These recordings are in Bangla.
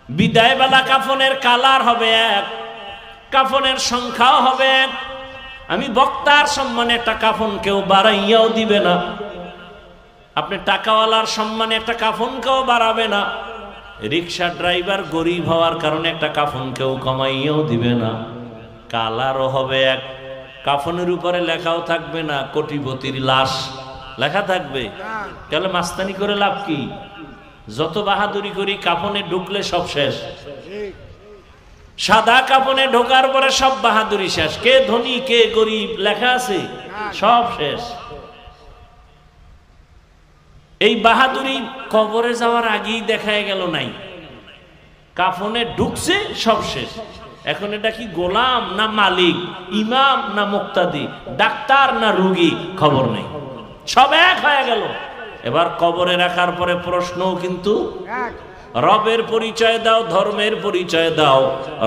বিদায় বেলা কাফনের কালার হবে এক, কাফনের সংখ্যাও হবে এক। আমি বক্তার সম্মানে একটা কাফন কেউ বাড়াইয়াও দিবে না, আপনি টাকাওয়ালার সম্মানে একটা কাফন কেউ বাড়াবে না, রিক্সা ড্রাইভার গরিব হওয়ার কারণে একটা কাফন কেউ কমাইয়াও দিবে না। কালারও হবে এক, কাফনের উপরে লেখাও থাকবে না কোটিপতির লাশ, লেখা থাকবে। তাহলে মাস্তানি করে লাভ কি? যত বাহাদুরি করি কাফনে ঢুকলে সব শেষ। সাদা কাফনে ঢোকার পরে সব বাহাদুরি শেষ, কে ধনী কে গরিব লেখা আছে, সব শেষ। এই বাহাদুরি কবরে যাওয়ার আগেই দেখায় গেল নাই, কাফনে ঢুকছে সব শেষ। এখন এটা কি গোলাম না মালিক, ইমাম না মুক্তাদি, ডাক্তার না রোগী, খবর নেই, সব এক হয়ে গেল। এবার কবরে রাখার পরে প্রশ্নও কিন্তু রবের পরিচয় দাও, ধর্মের পরিচয় দাও,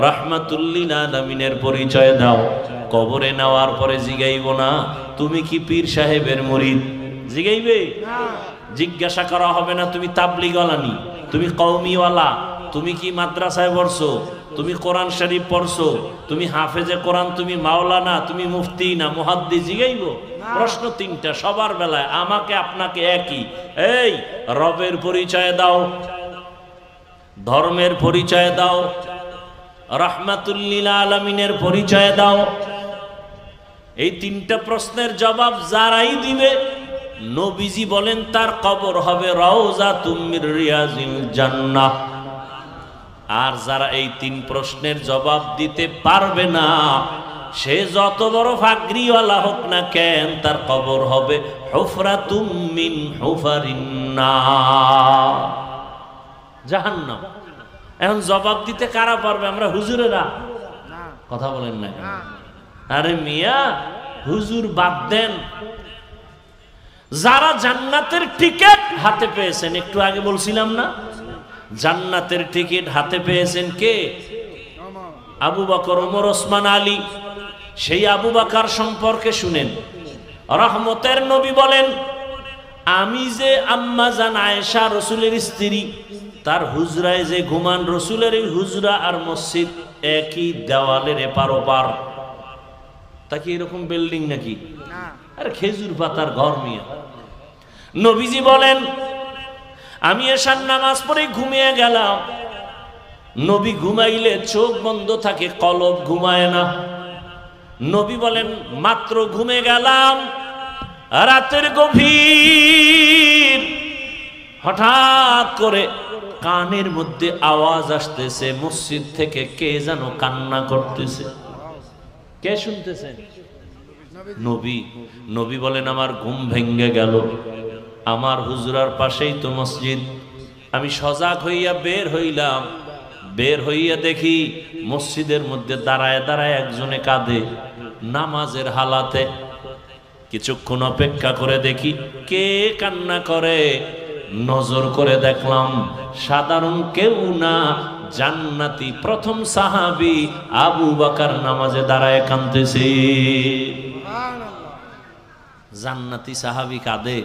রাহমাতুল্লিল আলামিনের পরিচয় দাও। কবরে নেওয়ার পরে জিগাইব না তুমি কি পীর সাহেবের মুরিদ, জিগাইবে? জিজ্ঞাসা করা হবে না তুমি তাবলিগওয়ালানি, তুমি কওমিওয়ালা, তুমি কি মাদ্রাসায় পড়ছো, তুমি কোরআন শরীফ পড়ছো, তুমি হাফেজে কোরআন, তুমি মাওলানা, তুমি মুফতি না মুহাদ্দিস, জিগাইব? প্রশ্ন তিনটা সবার বেলায়, আমাকে আপনাকে একই। এই রবের পরিচয় দাও, ধর্মের পরিচয় দাও, রাহমাতুল্লিল আলামিনের পরিচয় দাও। এই তিনটা প্রশ্নের জবাব যারাই দিবে, নবীজি বলেন তার কবর হবে রাউযাতুম মির রিয়াজিল জান্নাহ। আর যারা এই তিন প্রশ্নের জবাব দিতে পারবে না, সে যত বড় ফাগরিওয়ালা হোক না কেন, তার কবর হবে হুফরাতুম মিন হুফারিন নার, জাহান্নাম। এখন জবাব দিতে কারা পারবে? আমরা হুজুরেরা? কথা বলেন না। আরে মিয়া, হুজুর বাদ দেন। যারা জান্নাতের টিকিট হাতে পেয়েছেন, একটু আগে বলছিলাম না, জান্নাতের টিকিট হাতে পেয়েছেন কে? আবু বকর, ওমর, ওসমান, আলী। সেই আবু বকর সম্পর্কে শুনেন, রহমতের নবী বলেন, আমি যে আম্মা জান আয়েশা রাসূলের স্ত্রী, তার হুজরায় যে ঘুমান, রাসূলের এই হুজরা আর মসজিদ একই দেওয়ালের এপার ওপার। তা কি এরকম বিল্ডিং নাকি? আরে খেজুর পাতার ঘর মিয়া। নবীজি বলেন, আমি এশার নামাজ পড়ে ঘুমিয়ে গেলাম। নবী ঘুমাইলে চোখ বন্ধ থাকে, কলব ঘুমায় না। নবী বলেন, মাত্র ঘুমে গেলাম, রাতের গভীর, হঠাৎ করে কানের মধ্যে আওয়াজ আসতেছে, মসজিদ থেকে কে যেন কান্না করতেছে। কে শুনতেছেন? নবী। নবী বলেন, আমার ঘুম ভেঙে গেল, আমার হুজরার পাশেই তো মসজিদ। আমি সজাগ হইয়া বের হইলাম, বের হইয়া দেখি মসজিদের মধ্যে দাঁড়ায় দাঁড়ায় একজনে কাঁদে, নামাজের হালাতে। কিছুক্ষণ অপেক্ষা করে দেখি কে কান্না করে। নজর করে দেখলাম সাধারণ কেউ না, জান্নাতি প্রথম সাহাবী আবু বকর নামাজে দাঁড়ায় কাঁদতেছে। জান্নাতি সাহাবী কাঁদে।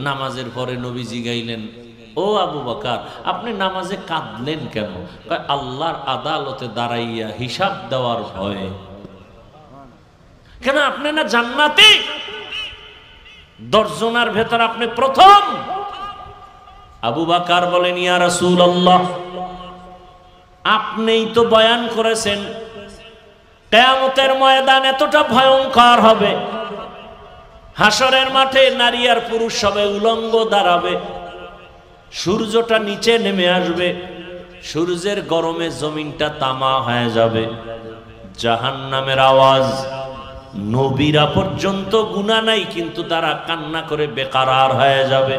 নামাজের পরে নবীজি গাইলেন, ও আবু বকর, আপনি নামাজে কাঁদলেন কেন? আল্লাহর আদালতে দাঁড়াইয়া হিসাব দেওয়ার ভয়ে। কেন? আপনি না জান্নাতি? 10 জনের ভেতর আপনি প্রথম। আবু বকর বলেন, ইয়া রাসূলুল্লাহ, আপনিই তো বয়ান করেছেন কিয়ামতের ময়দান এতটা ভয়ঙ্কর হবে, হাসরের মাঠে নারী আর পুরুষ সবাই উলঙ্গ দাঁড়াবে, সূর্যটা নিচে নেমে আসবে, সূর্যের গরমে জমিনটা তামা হয়ে যাবে, জাহান্নামের আওয়াজ, নবীরা পর্যন্ত গুনাহ নাই কিন্তু তারা কান্না করে বেকারার হয়ে যাবে।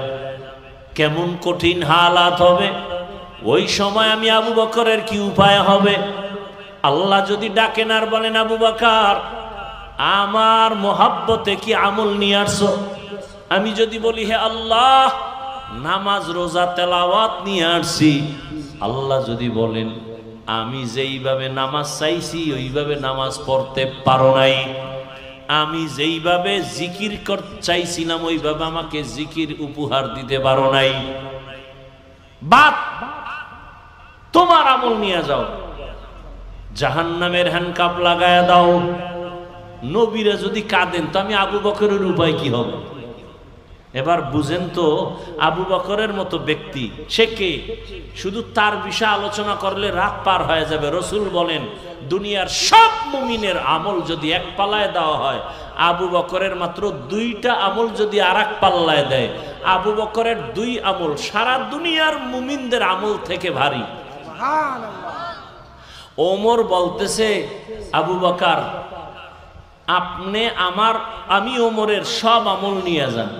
কেমন কঠিন হালাত হবে ওই সময়। আমি আবু বকরের কি উপায় হবে? আল্লাহ যদি ডাকেন আর বলেন, আবু বকর, আমার মোহাব্বতে কি আমল নিয়ে আসছো? আমি যদি বলি, হে আল্লাহ, নামাজ রোজা তেলাওয়াত নিয়ে আসছি, আল্লাহ যদি বলেন, আমি যেইভাবে নামাজ চাইছি ওইভাবে নামাজ পড়তে পারো নাই, আমি যেইভাবে জিকির চাইছিলাম ওইভাবে আমাকে জিকির উপহার দিতে পারো নাই, বাদ তোমার আমল নিয়ে যাও, জাহান্নামের হ্যান্ডকাপ লাগায়া দাও। নবীরা যদি কাঁদেন তো আমি আবু বকরের উপায় কি হবে? এবার বুঝেন তো, আবু বকরের মতো ব্যক্তি সে কে? শুধু তার বিষয়ে আলোচনা করলে রাত পার হয়ে যাবে। রসুল বলেন, দুনিয়ার সব মুমিনের আমল যদি এক পাল্লায় দেওয়া হয়, আবু বকরের মাত্র 2টা আমল যদি আর এক পাল্লায় দেয়, আবু বকরের 2 আমল সারা দুনিয়ার মুমিনদের আমল থেকে ভারী। ওমর বলতেছে, আবু বকর আপনি আমি ওমরের সব আমল নিয়ে যান,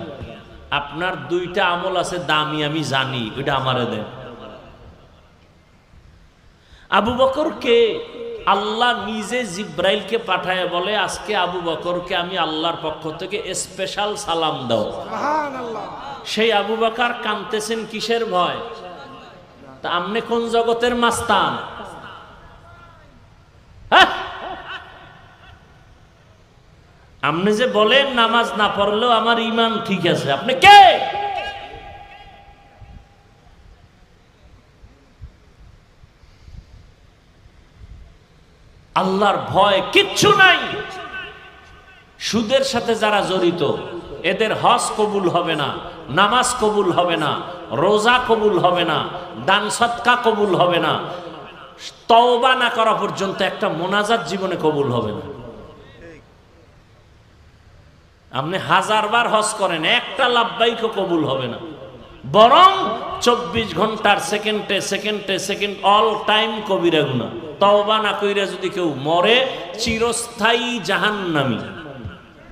আপনার 2টা আমল আছে দামি, আমি জানি, ওইটা আমারে দেন। আবু বকরকে আল্লাহ নিজে জিব্রাইলকে পাঠায় বলে, আজকে আবু বকরকে আমি আল্লাহর পক্ষ থেকে স্পেশাল সালাম দাও। সেই আবু বকর কাঁদতেছেন কিসের ভয়? তা আপনি কোন জগতের মাস্তান? আপনি যে বলেন নামাজ না পড়লেও আমার ঈমান ঠিক আছে, আপনি কে? আল্লাহর ভয় কিচ্ছু নাই। সুদের সাথে যারা জড়িত, এদের হজ কবুল হবে না, নামাজ কবুল হবে না, রোজা কবুল হবে না, দান সদকা কবুল হবে না, তওবা না করা পর্যন্ত একটা মোনাজাত জীবনে কবুল হবে না। আপনি 1000 বার হজ করেন, একটা লাব্বাইক কবুল হবে না, বরং 24 ঘন্টার সেকেন্ড অল টাইম কবিরা গুনাহ। তওবা না কইরা যদি কেউ মরে, চিরস্থায়ী জাহান্নামী।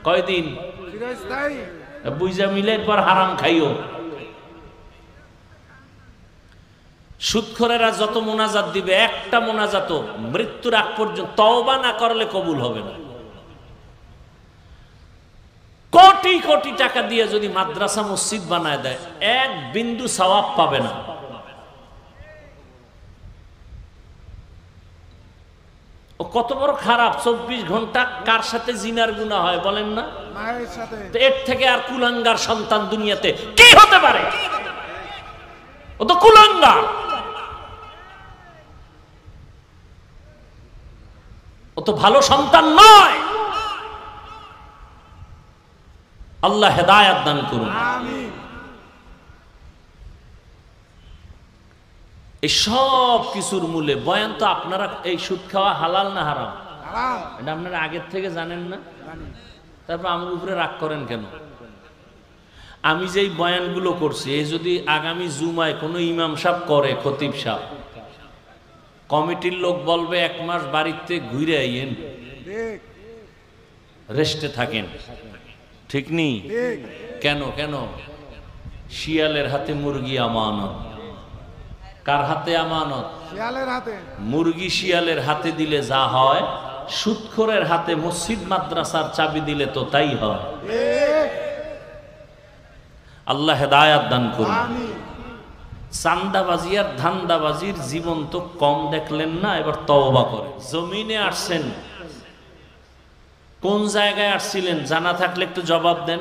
কয়দিন? চিরস্থায়ী। বুঝা মিলে পর হারাম খাইও। সুদখোরেরা যত মোনাজাত দিবে, একটা মোনাজাত মৃত্যুর আগ পর্যন্ত তওবা না করলে কবুল হবে না। কোটি কোটি টাকা দিয়ে যদি মাদ্রাসা মসজিদ বানায় দেয়, 1 বিন্দু সওয়াব পাবে না। ও কত বড় খারাপ! 24 ঘন্টা কার সাথে জিনার গুনাহ হয় বলেন না? মায়ের সাথে। এর থেকে আর কুলাঙ্গার সন্তান দুনিয়াতে কি হতে পারে? ও তো কুলাঙ্গার, ও তো ভালো সন্তান নয়। আল্লাহ হেদায়েত দান করুন। আমিন। এই সব কিছুর মূলে বয়ান তো আপনারা, এই সুদ খাওয়া হালাল না হারাম? হারাম। এটা আপনারা আগের থেকে জানেন না? তারপর আমার উপরে রাগ করেন কেন? আমি যেই বয়ানগুলো করছি, এই যদি আগামী জুমায় কোনো ইমাম সাহেব করে, খতিব সাহেব, কমিটির লোক বলবে 1 মাস বাড়িতে ঘুরে আইয়েন, রেস্টে থাকেন। ঠিক নেই? কেন কেন? শিয়ালের হাতে মুরগি আমানত। কার হাতে আমানত? শিয়ালের হাতে। মুরগি শিয়ালের হাতে দিলে যা হয়, সুদখোরের হাতে মসজিদ মাদ্রাসার চাবি দিলে তো তাই হয়। আল্লাহ হেদায়েত দান করুন। চান্দাবাজি আর ধান্দাবাজির জীবন তো কম দেখলেন না, এবার তওবা করে। জমিনে আসছেন, কোন জায়গায় আসছিলেন জানা থাকলে একটু জবাব দেন।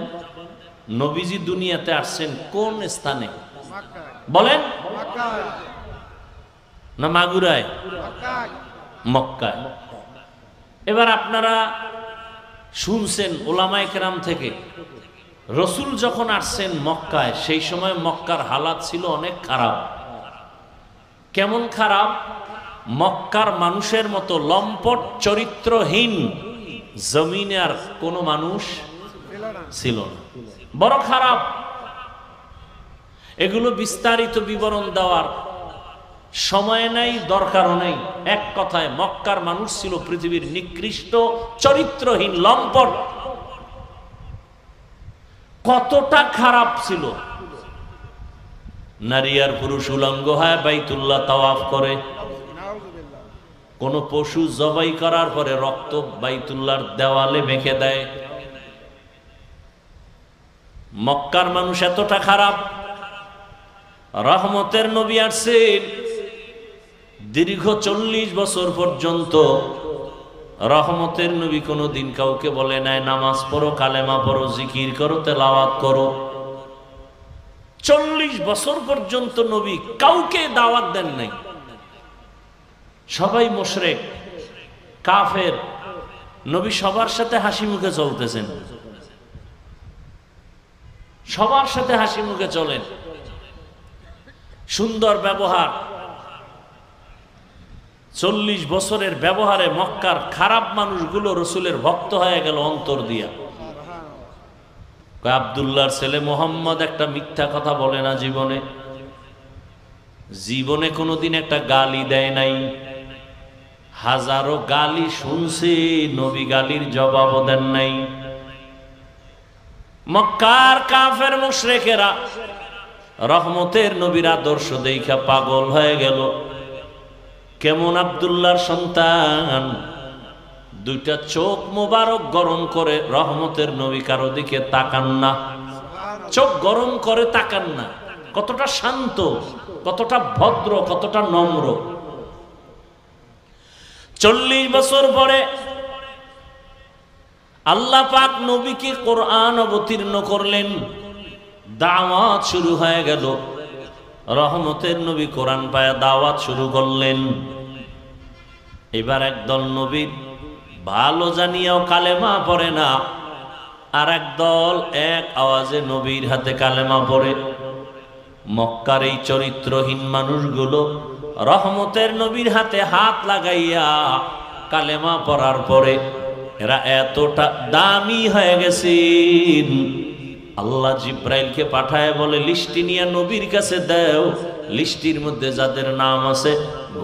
নবীজি দুনিয়াতে আসছেন কোন স্থানে বলেন? না মাগুরায়? মক্কায়। এবার আপনারা শুনছেন ওলামায়ে কেরাম থেকে, রসুল যখন আসছেন মক্কায়, সেই সময় মক্কার হালাত ছিল অনেক খারাপ। কেমন খারাপ? মক্কার মানুষের মতো লম্পট চরিত্রহীন জমিনে আর কোনো মানুষ ছিল না, বড় খারাপ। এগুলো বিস্তারিত বিবরণ দেওয়ার সময় নাই, দরকারও নেই। এক কথায় মক্কার মানুষ ছিল পৃথিবীর নিকৃষ্ট চরিত্রহীন লম্পট। কতটা খারাপ ছিল! নারী আর পুরুষ উলঙ্গ হয় বাইতুল্লাহ তাওয়াফ করে। কোন পশু জবাই করার পরে রক্ত বাইতুল্লাহর দেওয়ালে মেখে দেয়। মক্কার মানুষ এতটা খারাপ। রহমতের নবী আসছেন, দীর্ঘ 40 বছর পর্যন্ত রহমতের নবী কোনোদিন কাউকে বলে নাই নামাজ পড়ো, কালেমা পড়ো, জিকির করো, তেলাওয়াত করো। 40 বছর পর্যন্ত নবী কাউকে দাওয়াত দেন নাই। সবাই মুশরিক কাফের, নবী সবার সাথে হাসি মুখে চলতেছেন, সবার সাথে হাসি মুখে চলেন, সুন্দর ব্যবহার। 40 বছরের ব্যবহারে মক্কার খারাপ মানুষগুলো রসুলের ভক্ত হয়ে গেল অন্তর দিয়া। আব্দুল্লাহর ছেলে মোহাম্মদ একটা মিথ্যা কথা বলে না জীবনে, জীবনে কোনোদিন একটা গালি দেয় নাই। হাজারো গালি শুনছে, নবী গালির জবাব দেন নাই। মক্কার কাফের মুশরিকেরা রহমতের নবীর আদর্শ দেখা পাগল হয়ে গেল। কেমন আব্দুল্লাহর সন্তান, দুইটা চোখ মোবারক গরম করে রহমতের নবী কারো দিকে তাকান না, চোখ গরম করে তাকান না। কতটা শান্ত, কতটা ভদ্র, কতটা নম্র। 40 বছর পরে আল্লাহ পাক নবীকে কোরআন অবতীর্ণ করলেন, দাওয়াত শুরু হয়ে গেল। রহমতের নবী কোরআন পায়া দাওয়াত শুরু করলেন। এবার একদল নবীর ভালো জানিয়াও কালেমা পড়ে না, আর একদল এক আওয়াজে নবীর হাতে কালেমা পড়ে। মক্কার এই চরিত্রহীন মানুষগুলো রহমতের নবীর হাতে হাত লাগাইয়া কালেমা পড়ার পরে এরা এতটা দামি হয়ে গেছেন, আল্লাহ জিব্রাইলকে পাঠায় বলে লিস্টি নিয়ে নবীর কাছে দাও, লিস্টির মধ্যে যাদের নাম আছে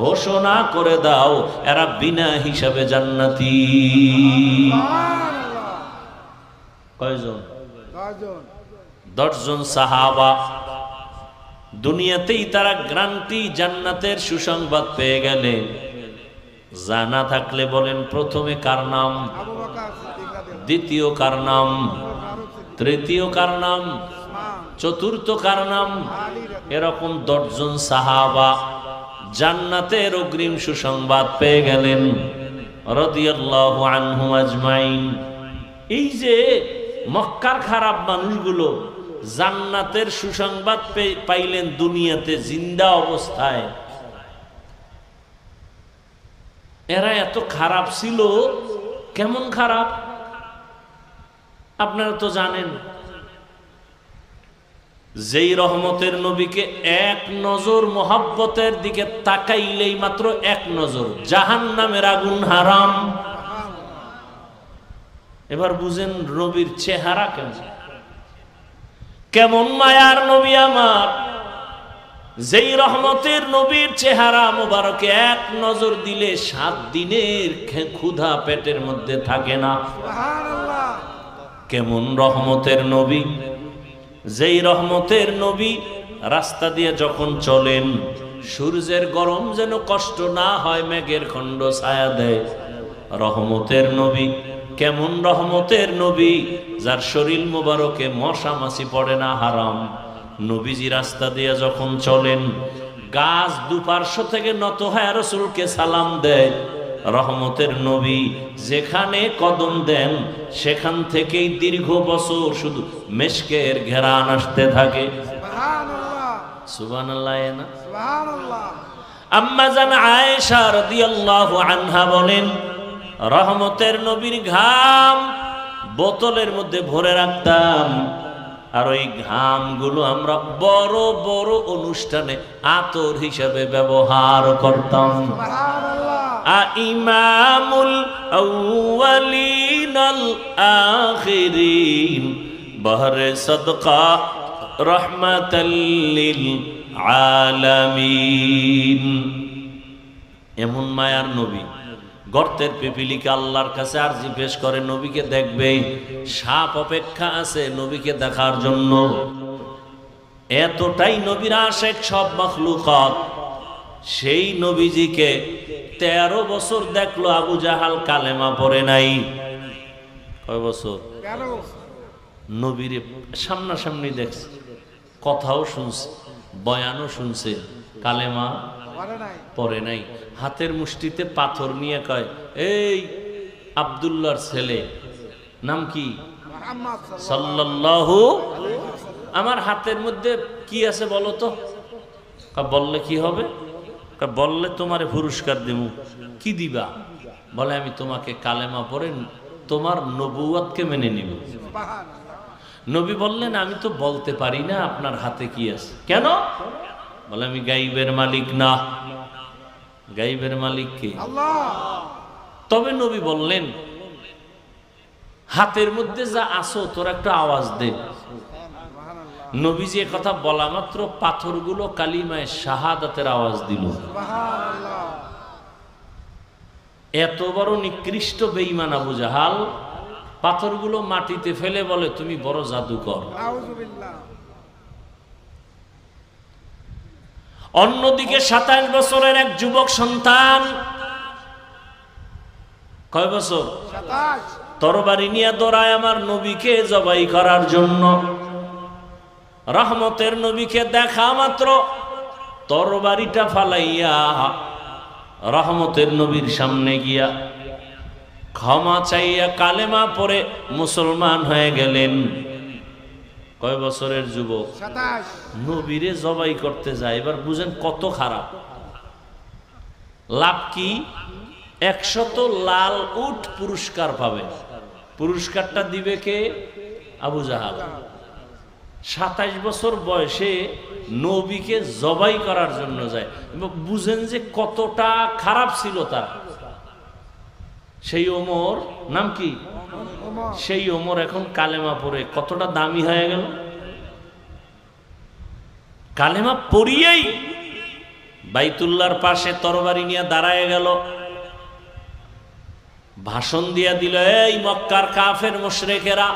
ঘোষণা করে দাও এরা বিনা হিসাবে জান্নাতি। কয়জন? 10 জন সাহাবা। দুনিয়াতেই তারা গ্রান্টি জান্নাতের সুসংবাদ পেয়ে গেলে। জানা থাকলে বলেন প্রথমে কার নাম, দ্বিতীয় কার নাম, তৃতীয় কার নাম, চতুর্থ কার নাম? এরকম 10 জন সাহাবা জান্নাতের অগ্রিম সুসংবাদ পেয়ে গেলেন রাদিয়াল্লাহু আনহুম আজমাইন। এই যে মক্কার খারাপ মানুষগুলো জান্নাতের সুসংবাদ পাইলেন দুনিয়াতে জিন্দা অবস্থায়। এরা এত খারাপ ছিল। কেমন খারাপ আপনারা তো জানেন। যেই রহমতের নবীকে এক নজর মোহাব্বতের দিকে তাকাইলেই মাত্র এক নজর জাহান্নামের আগুন হারাম। এবার বুঝেন নবীর চেহারা কেমন, কেমন মায়ার নবী আমার। যেই রহমতের নবীর চেহারা মোবারকে এক নজর দিলে 7 দিনের ক্ষুধা পেটের মধ্যে থাকে না। কেমন রহমতের নবী, যেই রহমতের নবী রাস্তা দিয়ে যখন চলেন সূর্যের গরম যেন কষ্ট না হয়, মেঘের খণ্ড ছায়া দেয়। রহমতের নবী, কেমন রহমতের নবী যার শরীর মোবারকে মশা মাছি পড়ে না, হারাম। নবীজি রাস্তা দিয়ে যখন চলেন গাছ দুপার্শ্ব থেকে নত হয়ে রাসূলকে সালাম দেয়। রহমতের নবী যেখানে কদম দেন সেখান থেকেই দীর্ঘ বছর শুধু মেশকের ঘেরান আসতে থাকে। সুবহানাল্লাহ না সুবহানাল্লাহ। আম্মা জান আয়েশা রাদিয়াল্লাহু আনহা বলেন, রহমতের নবীর ঘাম বোতলের মধ্যে ভরে রাখতাম, আর ওই ঘামগুলো আমরা বড় বড় অনুষ্ঠানে আতর হিসেবে ব্যবহার করতাম। ইমামুল আউয়ালিন আল আখিরিন বহরে সদকা রহমাতাল লিল আলামিন। এমন মায়ার নবী গর্তের পিপিলিকে আল্লাহর কাছে আরজি পেশ করে নবীকে দেখবে। সাপ অপেক্ষা আছে নবীকে দেখার জন্য। এতটাই নবীর আশিক সব মাখলুকাত। সেই নবীজিকে 13 বছর দেখলো আবু জাহাল, কালেমা পড়ে নাই। কয় বছর? নবীর সামনাসামনি দেখছে, কথাও শুনছে, বয়ানও শুনছে, কালেমা পড়ে নাই। হাতের মুষ্টিতে পাথর নিয়ে কয়, এই আব্দুল্লাহর ছেলে, নাম কি? সাল্লাল্লাহু। আমার হাতের মধ্যে কি আছে বলো তো? বললে কি হবে? বললে তোমারে পুরস্কার দেবো। কি দিবা? বলে আমি তোমাকে কালেমা পড়ে তোমার নবুয়তকে মেনে নিব। নবী বললেন আমি তো বলতে পারি না আপনার হাতে কি আছে। কেন? বলে আমি গাইবের মালিক না। গাইবের মালিক কে? আল্লাহ। তবে নবী বললেন হাতের মধ্যে যা আসো তোর একটা আওয়াজ দে। নবী যে কথা বলা মাত্র পাথরগুলো কালিমায়ে শাহাদাতের আওয়াজ দিল। এত বড় নিকৃষ্ট বেঈমান আবু জাহাল পাথরগুলো মাটিতে ফেলে বলে তুমি বড় জাদুকর। অন্যদিকে 27 বছরের এক যুবক সন্তান, কয় বছর? 27। তরবারি নিয়ে দৌড়ায় আমার নবীকে জবাই করার জন্য। রহমতের নবীকে দেখা মাত্র তরবারিটা ফালাইয়া রহমতের নবীর সামনে গিয়া ক্ষমা চাইয়া কালেমা পড়ে মুসলমান হয়ে গেলেন। কয় বছরের যুবক? 27। নবীরে জবাই করতে যায়। এবার বুঝেন কত খারাপ। লাভ কি? 100 লাল উট পুরস্কার পাবে। পুরস্কারটা দিবে কে? আবু জাহাল। 27 বছর বয়সে নবীকে জবাই করার জন্য যায়। বুঝেন যে কতটা খারাপ ছিল তার। সেই ওমর, নাম কি? সেই ওমর এখন কালেমা পড়ে কতটা দামি হয়ে গেল। কালেমা পড়িয়েই বাইতুল্লাহর পাশে তরবারি নিয়ে দাঁড়ায় গেল, ভাষণ দিয়া দিল, এই মক্কার কাফের মুশরিকেরা,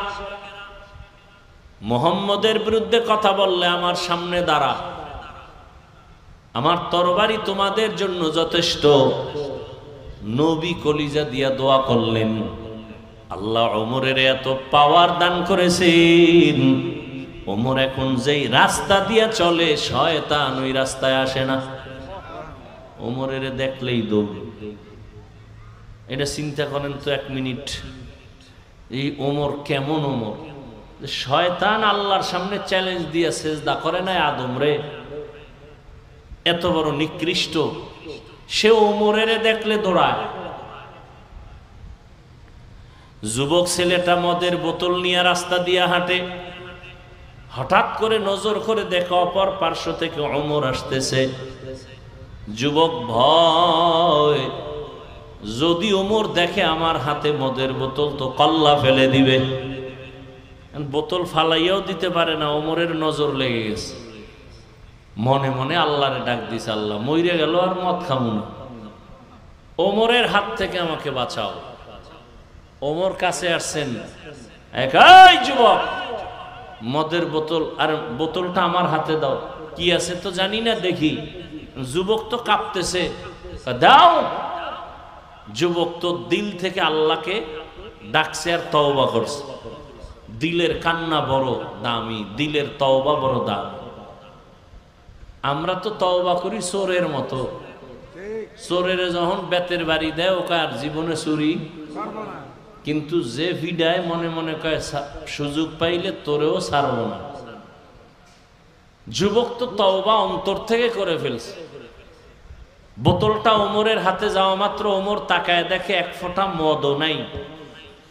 মুহাম্মদের বিরুদ্ধে কথা বললে আমার সামনে দাঁড়া, আমার তরবারি তোমাদের জন্য যথেষ্ট। নবী কলিজা দিয়া দোয়া করলেন, আল্লাহ ওমরের এত পাওয়ার দান করেছেন, ওমর এখন যেই রাস্তা দিয়া চলে শয়তান ওই রাস্তায় আসে না। ওমরের দেখলেই দৌড়। এটা চিন্তা করেন তো 1 মিনিট, এই ওমর কেমন ওমর? শয়তান আল্লাহর সামনে চ্যালেঞ্জ দিয়ে সেজদা করে নাই আদম রে, এত বড় নিকৃষ্ট, সে ওমরের দেখলে দৌড়ায়। যুবক ছেলেটা মদের বোতল নিয়ে রাস্তা দিয়ে হাঁটে, হঠাৎ করে নজর করে দেখে অপর পার্শ্ব থেকে ওমর আসতেছে। যুবক ভয়, যদি ওমর দেখে আমার হাতে মদের বোতল তো কল্লা ফেলে দিবে। বোতল ফালাইয়াও দিতে পারে না, ওমরের নজর লেগে গেছে। মনে মনে আল্লাহরে ডাক দিছে, আল্লাহ মইরে গেল আর মদ খামু না, ওমরের হাত থেকে আমাকে বাঁচাও। ওমর কাছে আসছেন, একাই যুবক মদের বোতল, আর বোতলটা আমার হাতে দাও। কি আছে তো জানি না, দেখি। যুবক তো কাঁপতেছে, দাও। যুবক তো দিল থেকে আল্লাহকে ডাকছে আর তওবা করছে। দিলের কান্না বড় দামি, দিলের তওবা বড় দাম। আমরা তো তওবা করি চোরের মতো। চোরের যখন বেতের বাড়ি দেয় ওকে আর জীবনে চুরি, কিন্তু যে ভিডায় মনে মনে কয় সুযোগ পাইলে তোরেও ছাড়ব না। যুবক তো তওবা অন্তর থেকে করে ফেলছে। বোতলটা ওমরের হাতে যাওয়া মাত্র ওমর তাকায় দেখে 1 ফোঁটা মদও নাই,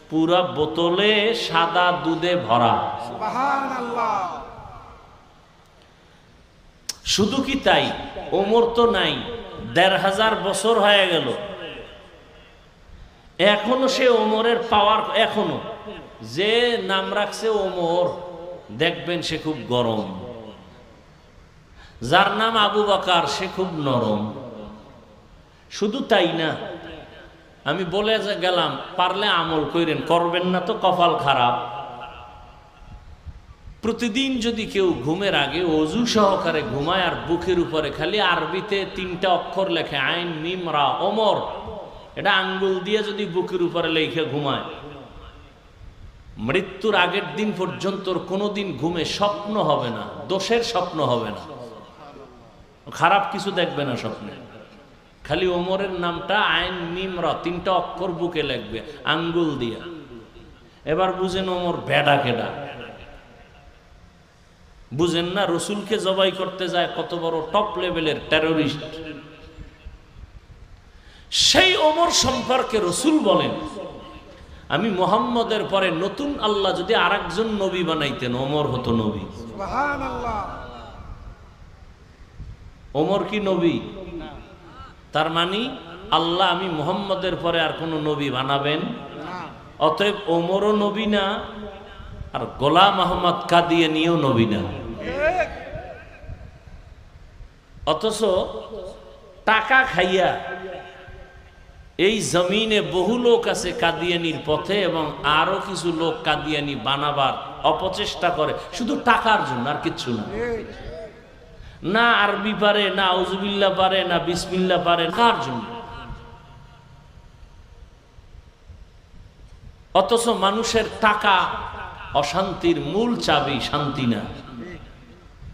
পুরা বোতলে সাদা দুধে ভরা। সুবহানাল্লাহ। শুধু কি তাই, ওমর তো নাই, 1500 বছর হয়ে গেল, এখনো সে ওমরের পাওয়ার, এখনো যে নাম রাখছে ওমর, দেখবেন সে খুব গরম। যার নাম আবু বকর সে খুব নরম। শুধু তাই না, আমি বলে গেলাম পারলে আমল করেন, করবেন না তো কপাল খারাপ। প্রতিদিন যদি কেউ ঘুমের আগে ওযু সহকারে ঘুমায় আর বুকের উপরে খালি আরবিতে 3টা অক্ষর লেখে, আইন মিম রা ওমর, এটা আঙ্গুল দিয়ে যদি বুকের উপরে লেখে ঘুমায়, মৃত্যুর আগের দিন পর্যন্ত কোনোদিন ঘুমে স্বপ্ন হবে না, দোষের স্বপ্ন হবে না, খারাপ কিছু দেখবে না স্বপ্নে। খালি ওমরের নামটা আইন মিম রা 3টা অক্ষর বুকে লিখবে আঙ্গুল দিয়া। এবার বুঝেন ওমর বেডা কেডা, বুঝেন না রসুলকে জবাই করতে যায় কত বড় টপ লেভেলের টেরোরিস্ট। সেই ওমর সম্পর্কে রাসূল বলেন, আমি মুহাম্মদের পরে নতুন আল্লাহ যদি আরেকজন নবী বানাইতেন ওমর হতো নবী। সুবহানাল্লাহ। ওমর কি নবী? তার মানে আল্লাহ আমি মুহাম্মদের পরে আর কোন নবী বানাবেন না, অতএব ওমরও নবী না, আর গোলাম আহমদ কাদিয়ানীও নবী না। অথচ টাকা খাইয়া এই জমিনে বহু লোক আছে কাদিয়ানির পথে, এবং আরো কিছু লোক কাদিয়ানি বানাবার অপচেষ্টা করে শুধু টাকার জন্য, আর কিচ্ছু না। না আরবি পারে, না আউযুবিল্লাহ পারে, না বিসমিল্লাহ পারে, কার জন্য? অথচ মানুষের টাকা অশান্তির মূল চাবি, শান্তি না।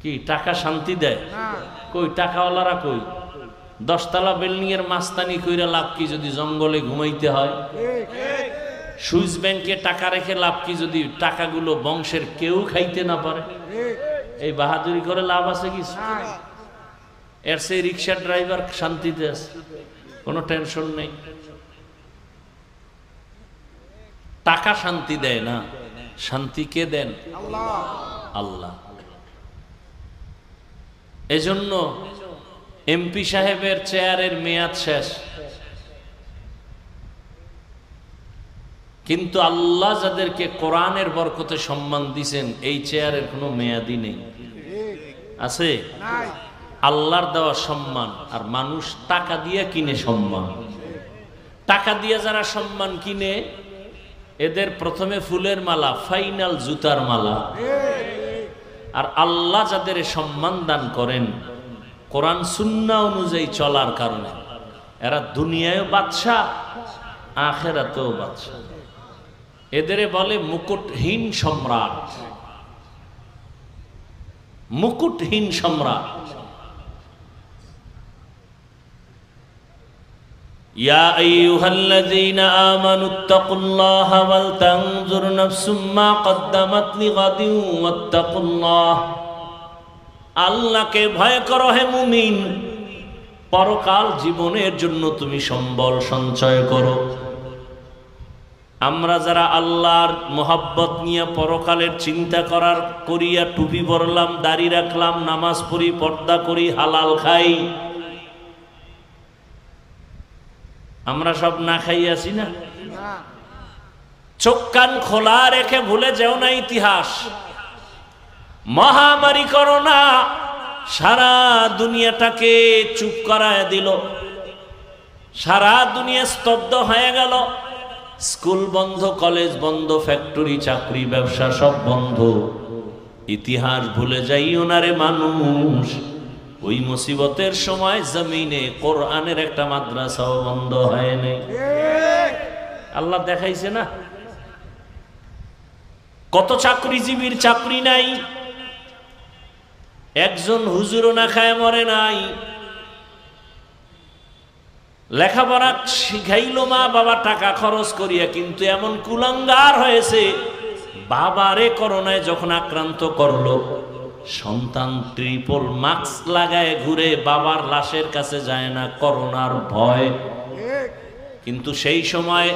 কি টাকা শান্তি দেয়? কই টাকাওয়ালারা কই? 10 তলা বিল্ডিং এর মাস্তানি কইরা লাভ কি যদি জঙ্গলে ঘুমাইতে হয়? সুইস ব্যাংকে টাকা রেখে লাভ কি যদি টাকাগুলো বংশের কেউ খাইতে না পারে? এই বাহাদুরি করে লাভ আছে কি? এর সেই রিক্সা ড্রাইভার শান্তিতে আছে, কোনো টেনশন নেই। টাকা শান্তি দেয় না, শান্তি কে দেন? আল্লাহ। এজন্য এমপি সাহেবের চেয়ারের মেয়াদ শেষ, কিন্তু আল্লাহ যাদেরকে কোরআনের বরকতে সম্মান দিয়েছেন এই চেয়ারের কোনো মেয়াদই নেই। আছে? আল্লাহর দেওয়া সম্মান, আর মানুষ টাকা দিয়ে কিনে সম্মান। টাকা দিয়ে যারা সম্মান কিনে এদের প্রথমে ফুলের মালা, ফাইনাল জুতার মালা। আর আল্লাহ যাদের সম্মান দান করেন কোরআন সুন্নাহ অনুযায়ী চলার কারণে, এরা দুনিয়ায় বাদশাহ, আখিরাতেও বাদশাহ। এদের বলে মুকুটহীন সম্রাট। মুকুটহীন সম্রাট। ইয়া আইয়ুহাল্লাযীনা আমানুত্তাকুল্লাহা ওয়াল তানজুর নাফসুম মা কদ্দামাত লিগাদিন ওয়াত্তাকুল্লাহ। আল্লাহকে ভয় করো হে মুমিন, পরকাল জীবনের জন্য তুমি সম্বল সঞ্চয় করো। আমরা যারা আল্লাহর মোহাব্বত নিয়ে পরকালের চিন্তা করিয়া টুপি পরলাম, দাড়ি রাখলাম, নামাজ পড়ি, পর্দা করি, হালাল খাই, আমরা সব না খাই আছি না? চোখ কান খোলা রেখে ভুলে যেও না ইতিহাস। মহামারী করোনা সারা দুনিয়াটাকে চুপ করায় দিল, সারা দুনিয়া স্তব্ধ হয়ে গেল। স্কুল বন্ধ, কলেজ বন্ধ, ফ্যাক্টরি, চাকরি, ব্যবসা সব বন্ধ। ইতিহাস ভুলে যাইও না রে মানুষ। ওই মুসিবতের সময় জমিনে কোরআনের একটা মাদ্রাসাও বন্ধ হয় নাই। আল্লাহ দেখাইছে না? কত চাকরিজীবীর চাকরি নাই, একজন হুজুরও না খায় মরে নাই। লেখাপড়া শিখাইলো মা বাবা টাকা খরচ করিয়া, কিন্তু এমন কুলাঙ্গার হয়েছে, বাবারে করোনায় যখন আক্রান্ত করলো, সন্তান ট্রিপল মাস্ক লাগায় ঘুরে, বাবার লাশের কাছে যায় না করোনার ভয়। কিন্তু সেই সময়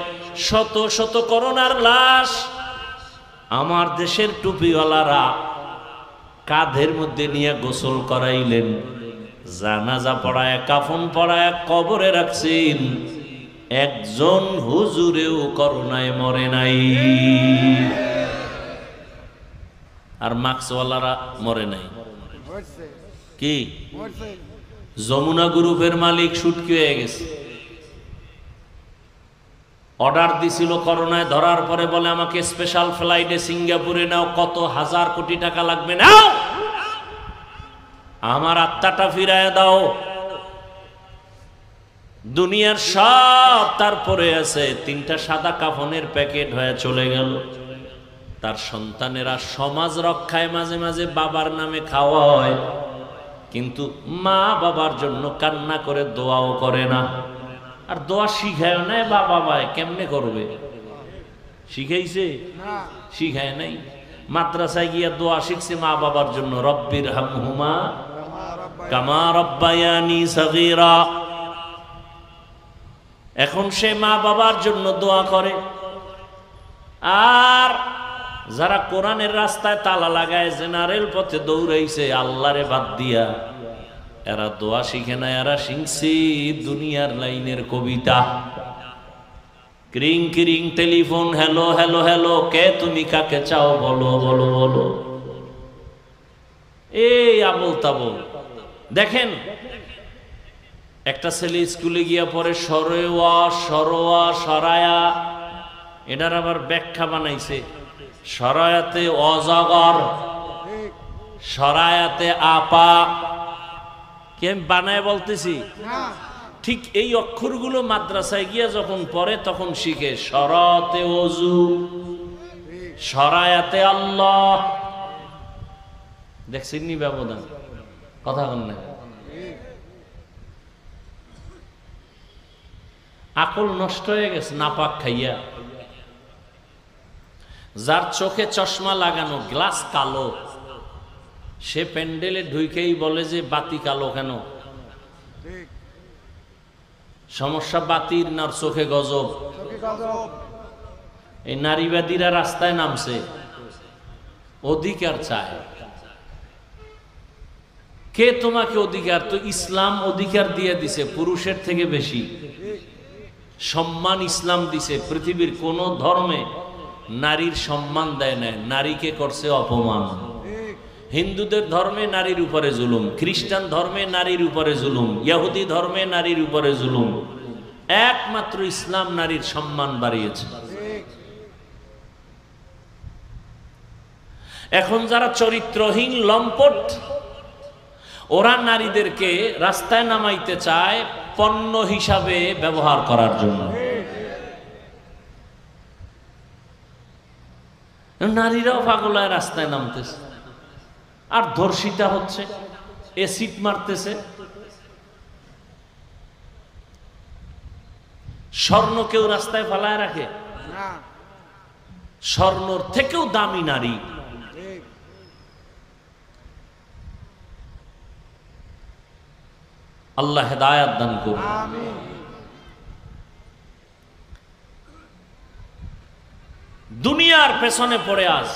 শত শত করোনার লাশ আমার দেশের টুপিওয়ালারা কাঁধের মধ্যে নিয়ে গোসল করাইলেন, জানাজা পড়ায়, কাফন পড়ায় কবরে রাখছেন। একজন হুজুরেও করোনায় মরে নাই, আর মাস্কওয়ালারা মরে নাই। কি যমুনা গ্রুপের মালিক সুটকি হয়ে গেছে। অর্ডার দিছিল করোনায় ধরার পরে, বলে আমাকে স্পেশাল ফ্লাইটে সিঙ্গাপুরে নাও, কত হাজার কোটি টাকা লাগবে, নাও, আমার আত্মাটা ফিরায় দাও। দুনিয়ার সব তারপরে আছে, 3টা সাদা কাফনের প্যাকেট হয়ে চলে গেল। তার সন্তানেরা সমাজ রক্ষায় মাঝে মাঝে বাবার নামে খাওয়ায়, কিন্তু মা বাবার জন্য কান্না করে দোয়াও করে না। আর দোয়া শিখায় নাই, বাবা ভাই কেমনে করবে? শিখাইছে? শিখায় নাই। মাদ্রাসায় গিয়া দোয়া শিখছে মা বাবার জন্য, রব্বির হামহুমা কামা রব্বায়ানি সগীরা। এখন সে মা বাবার জন্য দোয়া করে। আর যারা কোরআনের রাস্তায় তালা লাগায় জেনারেল পথে দৌড়াইছে আল্লাহরে বাদ দিয়া, এরা দোয়া শিখে না, এরা শিখছে দুনিয়ার লাইনের কবিতা। ক্রিং ক্রিং টেলিফোন, হ্যালো হ্যালো হ্যালো, কে তুমি কাকে চাও বলো বলো বলো, এই আবল তাবল। দেখেন একটা ছেলে স্কুলে গিয়া পরে সরোয়া সরোয়া সরায়া, এটার আবার ব্যাখ্যা বানাইছে। সরায়াতে অজগর, সরায়াতে আপা। কি আমি বানায় বলতেছি? ঠিক এই অক্ষরগুলো মাদ্রাসায় গিয়া যখন পড়ে তখন শিখে। সরাতে অজু, সরায়াতে আল্লাহ। দেখছেন নি ব্যবধান? কথা বল না, আকল নষ্ট হয়ে গেছে নাপাক খাইয়া। যার চোখে চশমা লাগানো, গ্লাস কালো, সে প্যান্ডেলে ঢুকেই বলে যে বাতি কালো কেন? সমস্যা বাতির না চোখে গজব? এই নারীবাদীরা রাস্তায় নামছে, অধিকার চায়। কে তোমাকে অধিকার? তো ইসলাম অধিকার দিয়ে দিছে পুরুষের থেকে বেশি সম্মান ইসলাম দিছে। পৃথিবীর কোন ধর্মে নারীর সম্মান দেয় না, নারীকে করছে অপমান। হিন্দুদের ধর্মে নারীর উপরে জুলুম, খ্রিস্টান ধর্মে নারীর উপরে জুলুম, ইহুদি ধর্মে নারীর উপরে জুলুম। একমাত্র ইসলাম নারীর সম্মান বাড়িয়েছে। এখন যারা চরিত্রহীন লম্পট, ওরা নারীদেরকে রাস্তায় নামাইতে চায় পণ্য হিসাবে ব্যবহার করার জন্য। নারীরাও পাগলায় রাস্তায় নামতেছে, আর ধর্ষিতা হচ্ছে, এসিড মারতেছে। স্বর্ণ কেউ রাস্তায় ফেলায় রাখে? স্বর্ণর থেকেও দামি নারী। আল্লাহ হেদায়াত দান করুন। দুনিয়ার পেছনে পড়ে আস,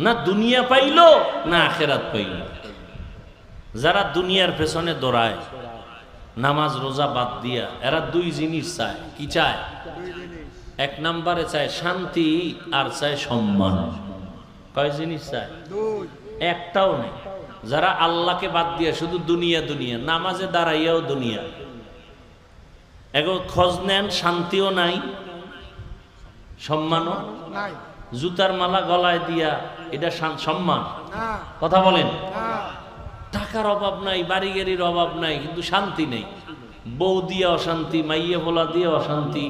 না দুনিয়া পাইল না আখেরাত পাইল। যারা দুনিয়ার পেছনে দৌড়ায়, নামাজ রোজা বাদ দিয়া, এরা দুই জিনিস চায়। কি চায়? এক নম্বরে চায় শান্তি, আর চায় সম্মান। কয় জিনিস চায়? একটাও নেই। যারা আল্লাহকে বাদ দিয়া শুধু দুনিয়া দুনিয়া, নামাজে দাঁড়াইয়াও দুনিয়া, এখন খোঁজ নেন, শান্তিও নাই, সম্মানও নাই। জুতার মালা গলায় দিয়া এটা সম্মান? কথা বলেন। টাকার অভাব নাই, বাড়ি গাড়ির অভাব নাই, কিন্তু শান্তি নেই। বউ দিয়া অশান্তি, মাইয়ে বলা দিয়ে অশান্তি,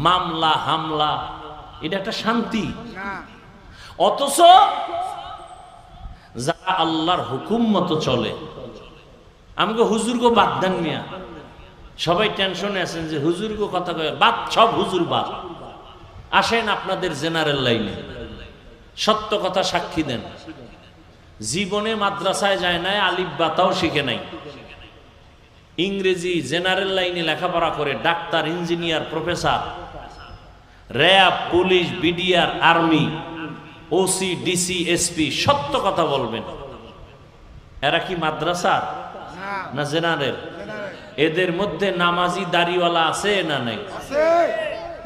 মামলা হামলা, এটা একটা শান্তি? অথচ যারা আল্লাহর হুকুম মতো চলে, আমাকে হুজুরকে বাদ দেন মিয়া। সবাই টেনশনে আছেন যে হুজুরকে কথা কয় বাদ, সব হুজুর বাদ। আসেন আপনাদের জেনারেল লাইনে, সত্য কথা সাক্ষী দেন। জীবনে মাদ্রাসায় যায় নাই, আলিফ বাতাও শিখে নাই, ইংরেজি জেনারেল লাইনে লেখাপড়া করে doctor, engineer, professor, RAB, police, BDR, army, OC, DC, SP, সত্য কথা বলবেন। এরা কি মাদ্রাসা না জেনারেল? এদের মধ্যে নামাজি দাড়িওয়ালা আছে না নাই?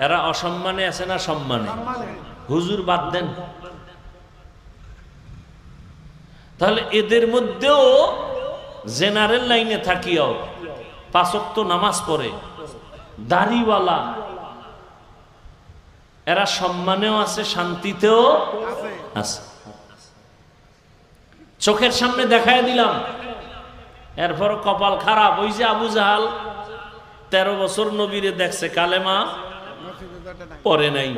এরা অসম্মানে আছে না সম্মানে? হুজুর বাদ দেন। তাহলে এদের মধ্যেও জেনারেল লাইনে থাকিও পাঁচ ওয়াক্ত নামাজ পড়ে, দাড়িওয়ালা, এরা সম্মানেও আছে, শান্তিতেও আছে। চোখের সামনে দেখায় দিলাম, এরপর কপাল খারাপ। ওই যে আবু জাহাল 13 বছর নবীরে দেখছে, কালেমা পড়ে নাই।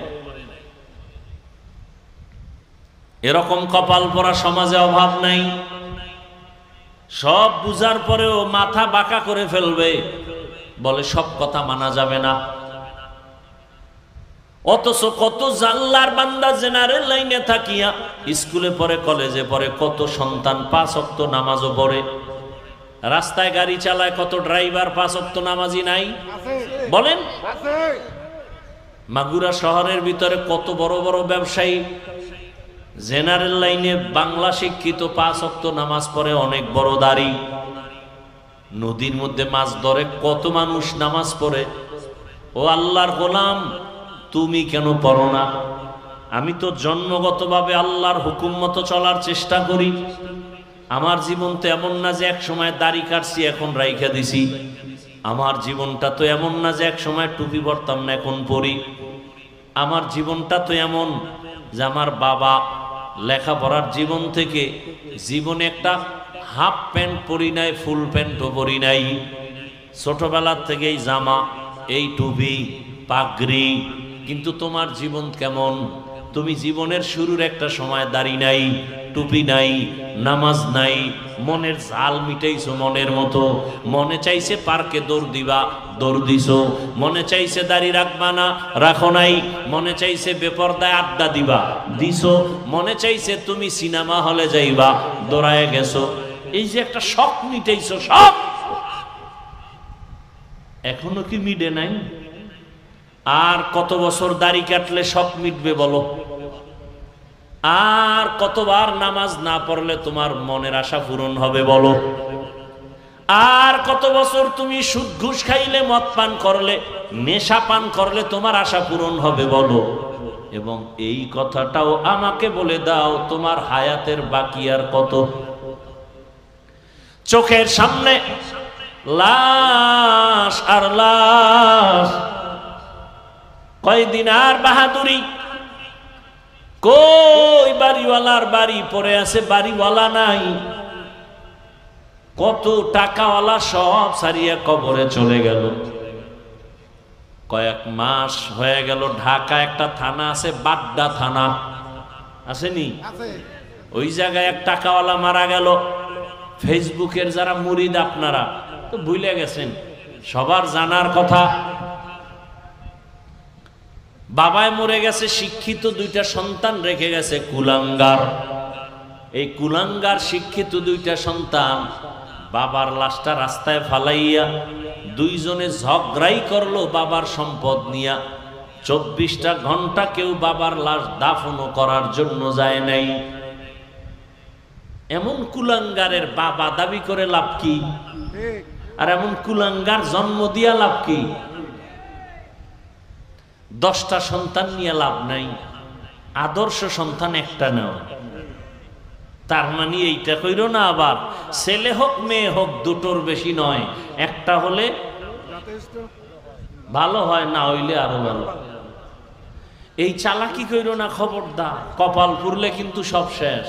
এরকম কপাল পরা সমাজে অভাব নাই। সব বুঝার পরেও মাথা বাঁকা করে ফেলবে, বলে সব কথা মানা যাবে না। অথচ কত জাল্লার বান্দা জেনারেল লাইনে থাকিয়া স্কুলে পড়ে, কলেজে পড়ে, কত সন্তান 5 ওয়াক্ত নামাজও পড়ে, রাস্তায় গাড়ি চালায় কত ড্রাইভার 5 ওয়াক্ত নামাজি নাই বলেন? মাগুরা শহরের ভিতরে কত বড় বড় ব্যবসায়ী জেনারেল লাইনে বাংলা শিক্ষিত 5 ওয়াক্ত নামাজ পড়ে, অনেক বড় দাড়ি। নদীর মধ্যে মাছ ধরে কত মানুষ নামাজ পড়ে। ও আল্লাহর গোলাম, তুমি কেন পড়ো না? আমি তো জন্মগতভাবে আল্লাহর হুকুম মতো চলার চেষ্টা করি। আমার জীবন তো এমন না যে এক সময় দাড়ি কাটছি এখন রাইখা দিছি। আমার জীবনটা তো এমন না যে এক সময় টুপি পরতাম না এখন পরি। আমার জীবনটা তো এমন যে আমার বাবা লেখাপড়ার জীবন থেকে জীবনে একটা হাফ প্যান্ট পরি নাই, ফুল প্যান্টও পরি নাই। ছোটবেলার থেকেই জামা, এই টুপি, পাগড়ি। কিন্তু তোমার জীবন কেমন? তুমি জীবনের শুরুর একটা সময় দাড়ি নাই, টুপি নাই, নামাজ নাই, মনের জাল মিটাইছো মনের মতো। মনে চাইছে পার্কে দৌড় দিবা, দৌড় দিছো। মনে চাইছে দাড়ি রাখবা না, রাখো নাই। মনে চাইছে বেপরদায় আড্ডা দিবা, দিছো। মনে চাইছে তুমি সিনেমা হলে যাইবা, দৌড়ায় গেছো। এই যে একটা শখ মিটাইছো, শখ এখনো কি মিটে নাই? আর কত বছর দাড়ি কাটলে শখ মিটবে বলো? আর কতবার নামাজ না পড়লে তোমার মনের আশা পূরণ হবে বলো? আর কত বছর তুমি সুদ ঘুষ খাইলে, মদ পান করলে, নেশা পান করলে তোমার আশা পূরণ হবে বলো? এবং এই কথাটাও আমাকে বলে দাও, তোমার হায়াতের বাকি আর কত? চোখের সামনে লাশ আর লাশ। কয়দিন আর বাহাদুরি? কই বাড়িওয়ালার বাড়ি পড়ে আছে, বাড়িওয়ালা নাই। কত টাকাওয়ালা সব সারিয়ে কবরে চলে গেল। কয়েক মাস হয়ে গেল, ঢাকা একটা থানা আছে, বাড্ডা থানা, আসেনি? ওই জায়গায় এক টাকাওয়ালা মারা গেল। ফেসবুকের যারা মুরিদ আপনারা তো ভুলে গেছেন, সবার জানার কথা। বাবায় মরে গেছে, শিক্ষিত 2টা সন্তান রেখে গেছে, কুলাঙ্গার। এই কুলাঙ্গার শিক্ষিত 2টা সন্তান বাবার লাশটা রাস্তায় ফালাইয়া 2 জনে ঝগড়াই করলো বাবার সম্পদ নিয়া। 24টা ঘন্টা কেউ বাবার লাশ দাফনও করার জন্য যায় নাই। এমন কুলাঙ্গারের বাবা দাবি করে লাভ কি? আর এমন কুলাঙ্গার জন্ম দিয়া লাভ কি? 10টা সন্তান নিয়ে লাভ নাই, আদর্শ সন্তান একটা নাও। তার মানে এইটা কইরো না আবার ছেলে হোক মেয়ে হোক দুটোর বেশি নয়, একটা হলে ভালো হয়, না হইলে আরো ভালো। এই চালাকি কইরো না, খবরদার। কপাল পুরলে কিন্তু সব শেষ।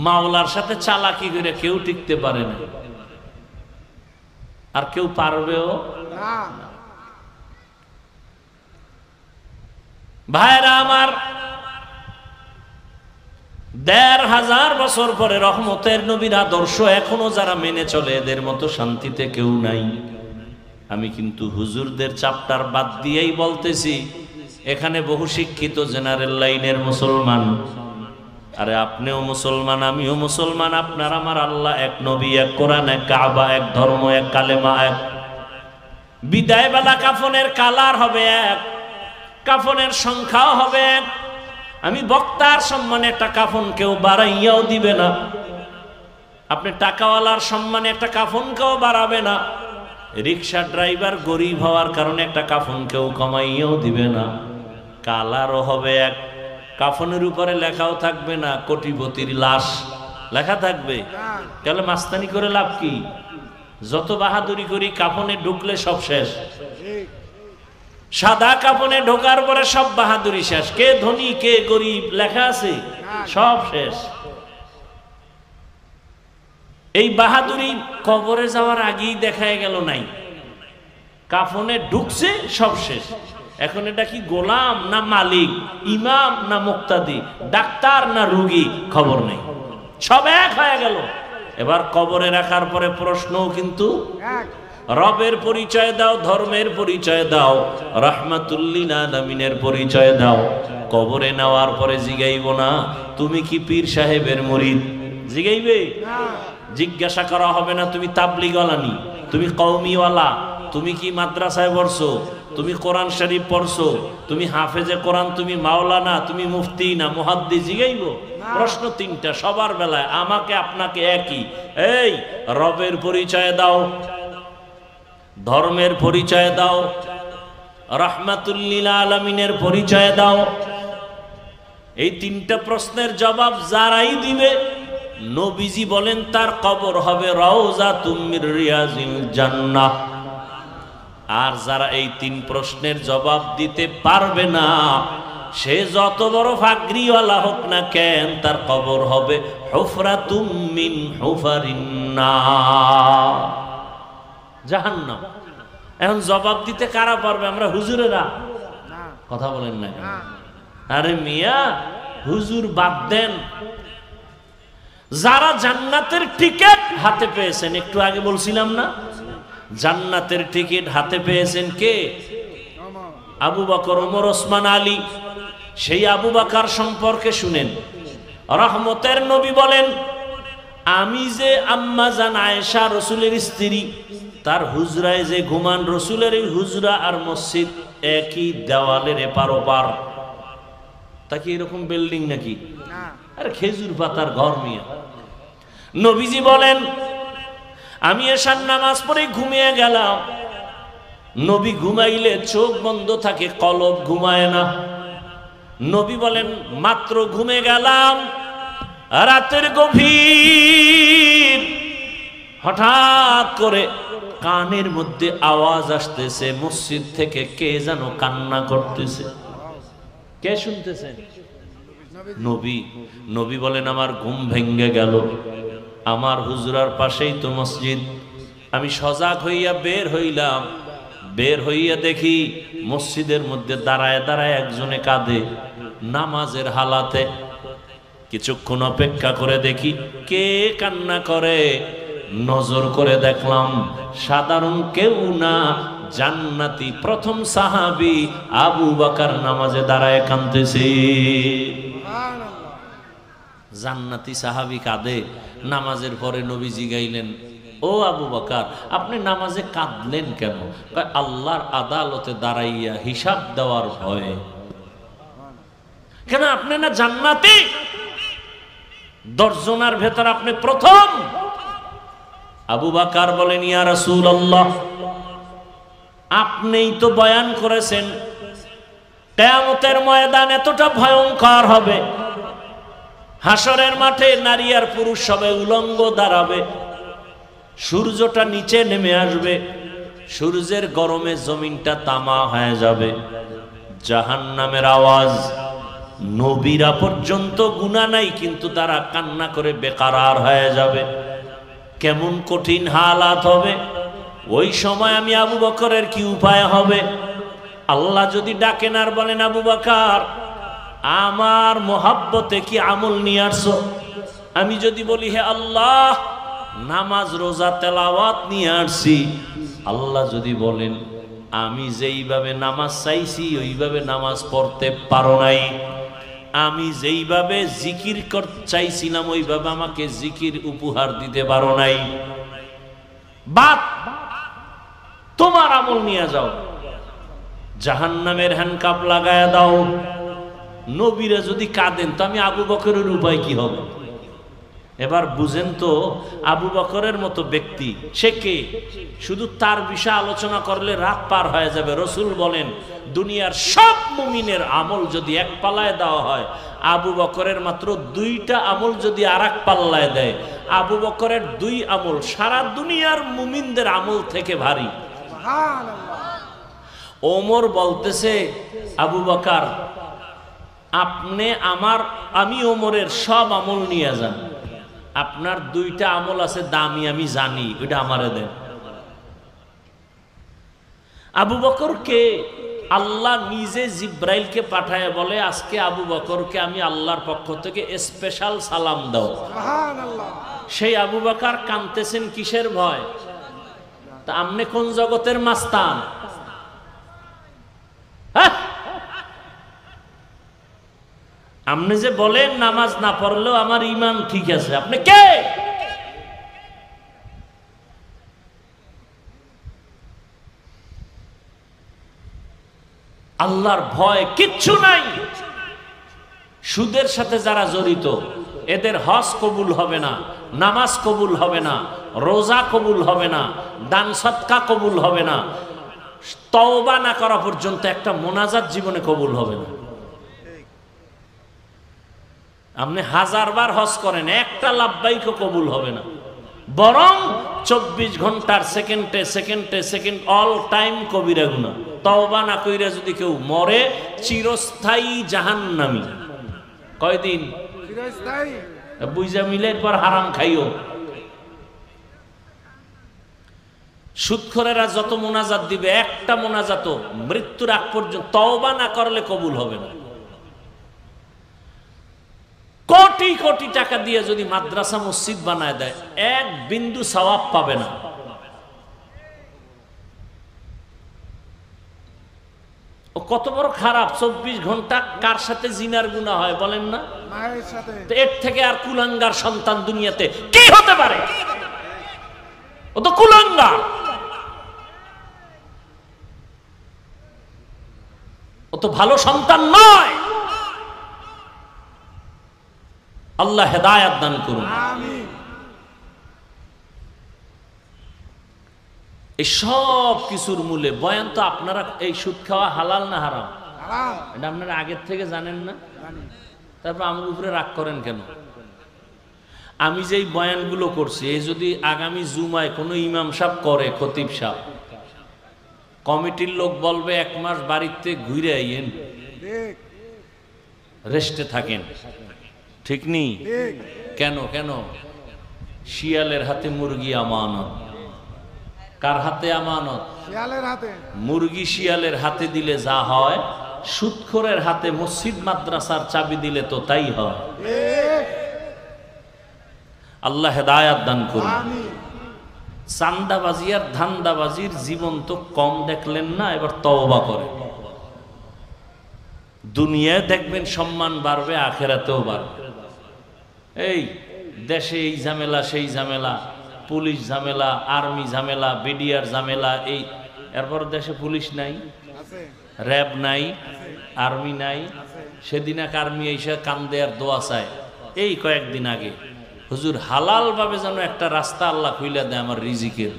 মাওলার সাথে চালাকি করে কেউ টিকতে পারে না, আর কেউ পারবেও না। ভাইরা আমার, 1500 বছর পরে রহমতের নবীর আদর্শ এখনো যারা মেনে চলে, এদের মতো শান্তিতে কেউ নাই। আমি কিন্তু হুজুরদের চাপটার বাদ দিয়েই বলতেছি, এখানে বহু শিক্ষিত জেনারেল লাইনের মুসলমান। আরে আপনিও মুসলমান, আমিও মুসলমান। আপনার আমার আল্লাহ এক, নবী এক, কোরআন এক, কাবা এক, ধর্ম এক, কালেমা এক। বিদায় বেলা কাফনের কালার হবে এক, কাফনের সংখ্যাও হবে এক। আমি বক্তার সম্মানে একটা কাফন কেউ বাড়াইয়াও দিবে না। আপনি টাকাওয়ালার সম্মানে একটা কাফন কেউ বাড়াবে না। রিক্সা ড্রাইভার গরিব হওয়ার কারণে একটা কাফন কেউ কমাইয়াও দিবে না। কালারও হবে এক। কাফনের উপরে লেখাও থাকবে না কোটিপতির লাশ, লেখা থাকবে। তাহলে মাস্তানি করে লাভ কি? যত বাহাদুরি করি কাফনে ঢুকলে সব শেষ। সাদা কাফনে ঢোকার পরে সব বাহাদুরি শেষ। কে ধনী কে গরিব লেখা আছে, সব শেষ। এই বাহাদুরি কবরে যাওয়ার আগেই দেখা গেল নাই, কাফনে ঢুকছে সব শেষ। এখন এটা কি গোলাম না মালিক, ইমাম না মুক্তাদি, ডাক্তার না রোগী, খবর নেই, সব এক হয়ে গেল। এবার কবরে রাখার পরে প্রশ্নও কিন্তু রবের পরিচয় দাও, ধর্মের পরিচয় দাও, রাহমাতুল্লিল আলামিনের পরিচয় দাও। কবরে নেওয়ার পরে জিগাইব না তুমি কি পীর সাহেবের মুরিদ, জিগাইবে? জিজ্ঞাসা করা হবে না তুমি তাবলিগওয়ালানি, তুমি কওমিওয়ালা, তুমি কি মাদ্রাসায় পড়ছো, তুমি কোরআন শরীফ পড়ছো, তুমি হাফেজে কোরআন, তুমি মাওলানা, তুমি মুফতি না মুহাদ্দিস? জিগাইব? প্রশ্ন তিনটা সবার বেলায়, আমাকে আপনাকে একই। এই রবের পরিচয় দাও, ধর্মের পরিচয় দাও, রাহমাতুল লিল আলামিনের পরিচয় দাও। এই তিনটা প্রশ্নের জবাব যারাই দিবে, নবীজি বলেন তার কবর হবে রাউযাতুম মির রিয়াজিল জান্নাহ। আর যারা এই তিন প্রশ্নের জবাব দিতে পারবে না, সে যত বড় ফাগরিওয়ালা হোক না কেন, তার কবর হবে হুফরাতুম মিন হুফারিন নার, জাহান্নাম। এখন জবাব দিতে কারা পারবে? আমরা হুজুরেরা? কথা বলেন না। আরে মিয়া, হুজুর বাদ দেন। যারা জান্নাতের টিকিট হাতে পেয়েছেন, একটু আগে বলছিলাম না, জান্নাতের টিকিট হাতে পেয়েছেন কে? আবু বকর, ওমর, ওসমান, আলী। সেই আবু বকর সম্পর্কে শুনেন, রহমতের নবী বলেন, আমি যে আম্মা জান আয়েশা রসুলের স্ত্রী, তার হুজরায় যে ঘুমান, রসুলের এই হুজরা আর মসজিদ একই দেওয়ালের এপার ওপার। তা কি এরকম বিল্ডিং নাকি? আরে খেজুর পাতার ঘর মিয়া। নবীজি বলেন, আমি এশার নামাজ পড়ে ঘুমিয়ে গেলাম। নবী ঘুমাইলে চোখ বন্ধ থাকে, কলব ঘুমায় না। নবী বলেন, মাত্র ঘুমে গেলাম, রাতের গভীর, হঠাৎ করে কানের মধ্যে আওয়াজ আসতেছে, মসজিদ থেকে কে যেন কান্না করতেছে। কে শুনতেছেন? নবী। নবী বলেন, আমার ঘুম ভেঙ্গে গেল, আমার হুজরার পাশেই তো মসজিদ। আমি সজাগ হইয়া বের হইলাম, বের হইয়া দেখি মসজিদের মধ্যে দাঁড়ায় দাঁড়ায় একজনে কাঁদে, নামাজের হালাতে। কিছুক্ষণ অপেক্ষা করে দেখি কে কান্না করে। নজর করে দেখলাম সাধারণ কেউ না, জান্নাতি প্রথম সাহাবী আবু বকর নামাজে দাঁড়ায় কাঁদতেছে। জান্নাতি সাহাবী কাঁদে। নামাজের পরে নবীজি গাইলেন, ও আবু বকর, আপনি নামাজে কাঁদলেন কেন? আল্লাহর আদালতে দাঁড়াইয়া হিসাব দেওয়ার ভয়ে। কেন? আপনি না জান্নাতি? 10 জনের ভেতর আপনি প্রথম। আবু বকর বলেন, ইয়া রাসূলুল্লাহ, আপনিই তো বয়ান করেছেন কিয়ামতের ময়দান এতটা ভয়ঙ্কর হবে, হাসরের মাঠে নারী আর পুরুষ সবাই উলঙ্গ দাঁড়াবে, সূর্যটা নিচে নেমে আসবে, সূর্যের গরমে জমিনটা তামা হয়ে যাবে, জাহান্নামের আওয়াজ। নবীরা পর্যন্ত গুনাহ নাই, কিন্তু তারা কান্না করে বেকারার হয়ে যাবে। কেমন কঠিন হালাত হবে ওই সময়। আমি আবু বকরের কি উপায় হবে? আল্লাহ যদি ডাকেন আর বলেন, আবু বকর, আমার মোহাব্বতে কি আমল নিয়ে আসছো? আমি যদি বলি, হে আল্লাহ, নামাজ রোজা তেলাওয়াত নিয়ে আসছি। আল্লাহ যদি বলেন, আমি যেইভাবে নামাজ চাইছি ওইভাবে নামাজ পড়তে পারো নাই, আমি যেইভাবে জিকির চাইছিলাম ওইভাবে আমাকে জিকির উপহার দিতে পারো নাই, বাদ, তোমার আমল নিয়ে যাও, জাহান্নামের হ্যান্ডকাপ লাগায়া দাও। নবীরা যদি কাঁদেন, তো আমি আবু বকরের উপায় কি হবে? এবার বুঝেন তো, আবু বকরের মতো ব্যক্তি সে কে? শুধু তার বিষয়ে আলোচনা করলে রাত পার হয়ে যাবে। রসুল বলেন, দুনিয়ার সব মুমিনের আমল যদি এক পাল্লায় দেওয়া হয়, আবু বকরের মাত্র 2টা আমল যদি আর এক পাল্লায় দেয়, আবু বকরের 2 আমল সারা দুনিয়ার মুমিনদের আমল থেকে ভারী। ওমর বলতেছে, আবু বকর, আপনি আমি ওমরের সব আমল নিয়ে যান, আপনার 2টা আমল আছে দামি, আমি জানি, ওইটা আমারে দেন। আবু বকরকে আল্লাহ নিজে জিব্রাইলকে পাঠায় বলে, আজকে আবু বকরকে আমি আল্লাহর পক্ষ থেকে স্পেশাল সালাম দাও। সেই আবু বকর কাঁদতেছেন কিসের ভয়? তা আপনি কোন জগতের মাস্তান? আপনি যে বলেন নামাজ না পড়লেও আমার ঈমান ঠিক আছে, আপনি কে? আল্লাহর ভয় কিচ্ছু নাই। সুদের সাথে যারা জড়িত এদের হজ কবুল হবে না, নামাজ কবুল হবে না, রোজা কবুল হবে না, দান সদকা কবুল হবে না, তওবা না করা পর্যন্ত একটা মোনাজাত জীবনে কবুল হবে না। আপনি 1000 বার হজ করেন, একটা লাব্বাইকও কবুল হবে না, বরং 24 ঘন্টার সেকেন্ডে সেকেন্ডে সেকেন্ড অল টাইম কবিরা গুনাহ। তওবা না কইরা যদি কেউ মরে, চিরস্থায়ী জাহান্নামী। কয়দিন? চিরস্থায়ী। বুঝা মিলের পর হারাম খাইও। সুদখোরেরা যত মোনাজাত দিবে, একটা মোনাজাতও মৃত্যুর আগ পর্যন্ত তওবা না করলে কবুল হবে না। কোটি কোটি টাকা দিয়ে যদি মাদ্রাসা মসজিদ বানায় দেয়, এক বিন্দু সওয়াব পাবে না। ও কত বড় খারাপ! 24 ঘন্টা কার সাথে জিনার গুনাহ হয় বলেন না? মায়ের সাথে। এর থেকে আর কুলাঙ্গার সন্তান দুনিয়াতে কি হতে পারে? ও তো কুলাঙ্গার, ও তো ভালো সন্তান নয়। আল্লাহ হেদায়েত দান করুন। আমিন। এই সব কিছুর মূলে বয়ান তো আপনারা, এই সুদ খাওয়া হালাল না হারাম? হারাম। এটা আপনারা আগের থেকে জানেন না? তারপর আমার উপরে রাগ করেন কেন? আমি যেই বয়ানগুলো করছি, এই যদি আগামী জুমায় কোনো ইমাম সাহেব করে, খতিব সাহেব, কমিটির লোক বলবে 1 মাস বাড়িতে ঘুরে আইয়েন, রেস্টে থাকেন। ঠিক নেই? কেন কেন? শিয়ালের হাতে মুরগি আমানত। কার হাতে আমানত? শিয়ালের হাতে। মুরগি শিয়ালের হাতে দিলে যা হয়, সুদখোরের হাতে মসজিদ মাদ্রাসার চাবি দিলে তো তাই হয়। আল্লাহ হেদায়েত দান করুন। চান্দাবাজি আর ধান্দাবাজির জীবন তো কম দেখলেন না, এবার তওবা করে। দুনিয়ায় দেখবেন সম্মান বাড়বে, আখেরাতেও বাড়বে। এই দেশে এই ঝামেলা সেই ঝামেলা, পুলিশ ঝামেলা, আর্মি ঝামেলা, বিডিআর ঝামেলা, এই এরপর দেশে পুলিশ নাই, র্যাব নাই, আর্মি নাই। সেদিন এক আর্মি এসে কান্দে আর দোয়া চায়, এই কয়েকদিন আগে, হুজুর হালাল ভাবে যেন একটা রাস্তা আল্লাহ খুইলা দেয় আমার রিজিকের।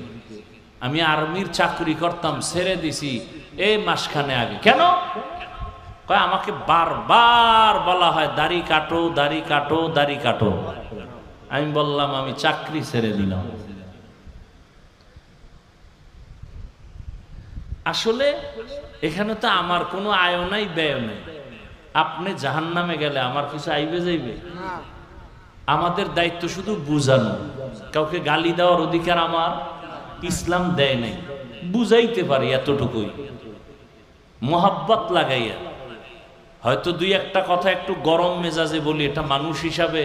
আমি আর্মির চাকরি করতাম, ছেড়ে দিছি এই মাসখানে আগে। কেন? কয় আমাকে বারবার বলা হয় দাড়ি কাটো, দাড়ি কাটো, দাড়ি কাটো। আমি বললাম আমি চাকরি ছেড়ে দিলাম। আসলে এখানে তো আমার কোনো আয় নাই, ব্যয় নাই। আপনি জাহান্নামে গেলে আমার কিছু আইবে যাইবে? আমাদের দায়িত্ব শুধু বুঝানো। কাউকে গালি দেওয়ার অধিকার আমার ইসলাম দেয় নাই। বুঝাইতে পারি এতটুকুই, মোহাব্বত লাগাইয়া। হয়তো 2-1টা কথা একটু গরম মেজাজে বলি, এটা মানুষ হিসাবে